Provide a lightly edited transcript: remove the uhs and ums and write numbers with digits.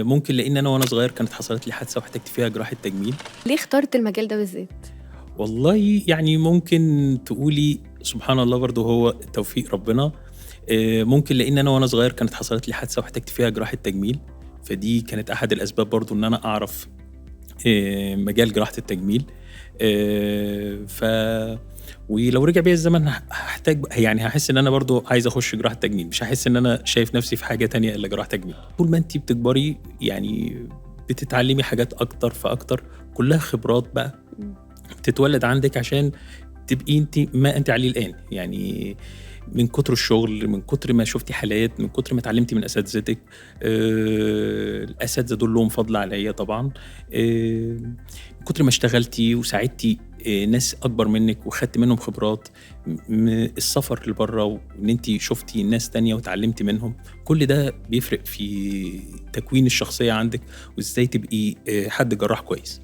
ممكن لإن أنا وأنا صغير كانت حصلت لي حادثة واحتجت فيها جراحة تجميل. ليه اخترت المجال ده بالذات؟ والله يعني ممكن تقولي سبحان الله برضه هو توفيق ربنا. ممكن لإن أنا وأنا صغير كانت حصلت لي حادثة واحتجت فيها جراحة تجميل، فدي كانت أحد الأسباب برضه إن أنا أعرف مجال جراحة التجميل. ف ولو رجع بيا الزمن هاحتاج يعني هاحس إن أنا برضه عايز أخش جراحة تجميل، مش هاحس إن أنا شايف نفسي في حاجة تانية إلا جراحة تجميل. طول ما أنتِ بتكبري يعني بتتعلمي حاجات أكتر فأكتر، كلها خبرات بقى بتتولد عندِك عشان تبقي أنتِ ما أنتِ عليه الآن. يعني من كتر الشغل، من كتر ما شُفتِ حالات، من كتر ما اتعلمتِ من أساتذتِك. الأساتذة دول لهم فضل عليَّ طبعًا. من كتر ما اشتغلتِ وساعدتِ ناس أكبر منِّك وخدتِ منهم خبرات. السفر لبرّه وإن أنتِ شُفتِ ناس تانية واتعلمتِ منهم، كل ده بيفرق في تكوين الشخصية عندِك وإزاي تبقي حد جراح كويس.